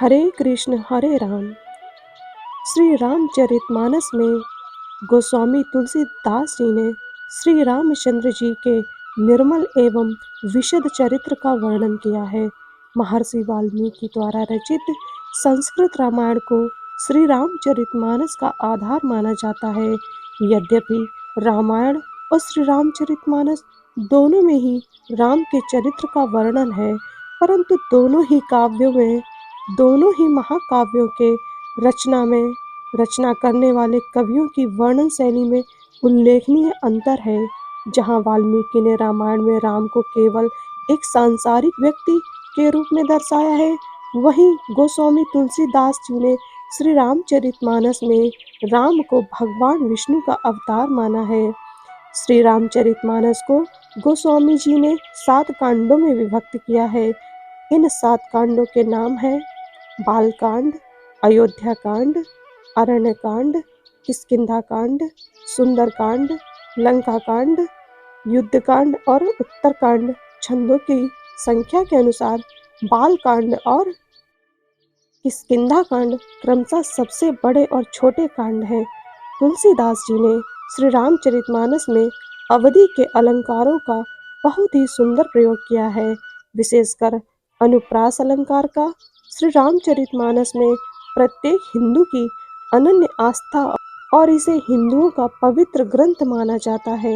हरे कृष्ण हरे राम। श्री रामचरितमानस में गोस्वामी तुलसीदास जी ने श्री रामचंद्र जी के निर्मल एवं विशद चरित्र का वर्णन किया है। महर्षि वाल्मीकि द्वारा रचित संस्कृत रामायण को श्री रामचरितमानस का आधार माना जाता है। यद्यपि रामायण और श्री रामचरितमानस दोनों में ही राम के चरित्र का वर्णन है, परंतु दोनों ही महाकाव्यों के रचना करने वाले कवियों की वर्णन शैली में उल्लेखनीय अंतर है। जहां वाल्मीकि ने रामायण में राम को केवल एक सांसारिक व्यक्ति के रूप में दर्शाया है, वहीं गोस्वामी तुलसीदास जी ने श्री रामचरितमानस में राम को भगवान विष्णु का अवतार माना है। श्री रामचरितमानस को गोस्वामी जी ने 7 कांडों में विभक्त किया है। इन 7 कांडों के नाम हैं बालकांड, अयोध्या कांड, अरण्य कांड, किष्किंधा कांड, सुंदरकांड, लंका कांड, युद्ध कांड और उत्तरकांड। छंदों की संख्या के अनुसार बालकांड और किष्किंधा कांड क्रमशः सबसे बड़े और छोटे कांड हैं। तुलसीदास जी ने श्री रामचरितमानस में अवधि के अलंकारों का बहुत ही सुंदर प्रयोग किया है, विशेषकर अनुप्रास अलंकार का। श्री रामचरितमानस में प्रत्येक हिंदू की अनन्य आस्था और इसे हिंदुओं का पवित्र ग्रंथ माना जाता है।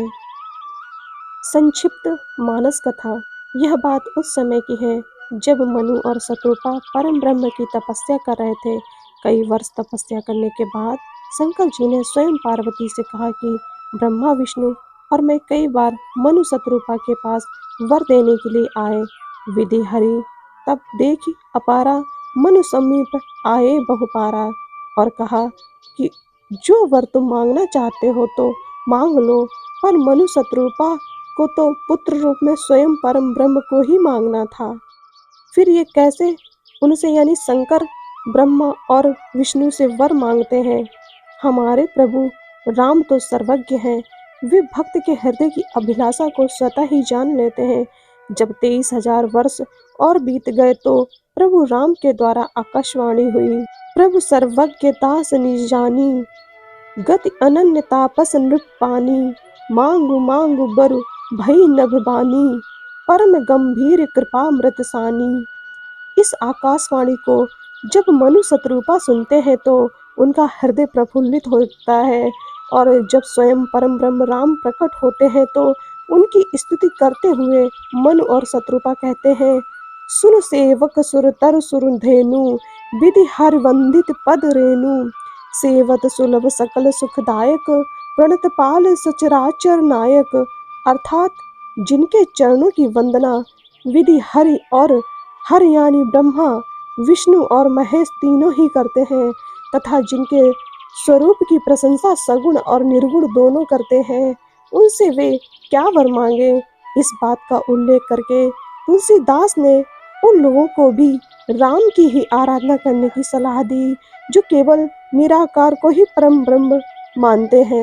संक्षिप्त मानस कथा। यह बात उस समय की है जब मनु और शत्रुपा परम ब्रह्म की तपस्या कर रहे थे। कई वर्ष तपस्या करने के बाद शंकर जी ने स्वयं पार्वती से कहा कि ब्रह्मा विष्णु और मैं कई बार मनु शत्रुपा के पास वर देने के लिए आए। विधि हरि तब देखी अपारा, मनु समीप आए बहुपारा, और कहा कि जो वर तुम मांगना चाहते हो तो मांग लो, पर मनु शत्रुपा को तो पुत्र रूप में स्वयं परम ब्रह्म को ही मांगना था। फिर ये कैसे उनसे यानी शंकर ब्रह्मा और विष्णु से वर मांगते हैं? हमारे प्रभु राम तो सर्वज्ञ हैं, वे भक्त के हृदय की अभिलाषा को स्वतः ही जान लेते हैं। जब 23,000 वर्ष और बीत गए तो प्रभु राम के द्वारा आकाशवाणी हुई। प्रभु सर्वज्ञ दास निज जानी, गति अनन्य तापस नृप पानी, मांगु मांगु बरु भई नभ बानी, परम गंभीर कृपामृत सानी। इस आकाशवाणी को जब मनु शत्रुपा सुनते हैं तो उनका हृदय प्रफुल्लित होता है, और जब स्वयं परम ब्रह्म राम प्रकट होते हैं तो उनकी स्तुति करते हुए मनु और शत्रुपा कहते हैं, सुन सेवक सुर तर सुर धेनु, विधि हर वंदित पद रेणु, सेवत सुलभ सकल सुखदायक, प्रणत पाल सचराचर नायक। अर्थात जिनके चरणों की वंदना विधि हरि और हर यानी ब्रह्मा विष्णु और महेश तीनों ही करते हैं, तथा जिनके स्वरूप की प्रशंसा सगुण और निर्गुण दोनों करते हैं, उनसे वे क्या वर मांगे। इस बात का उल्लेख करके तुलसीदास ने उन लोगों को भी राम की ही आराधना करने की सलाह दी जो केवल निराकार को ही परम ब्रह्म मानते हैं।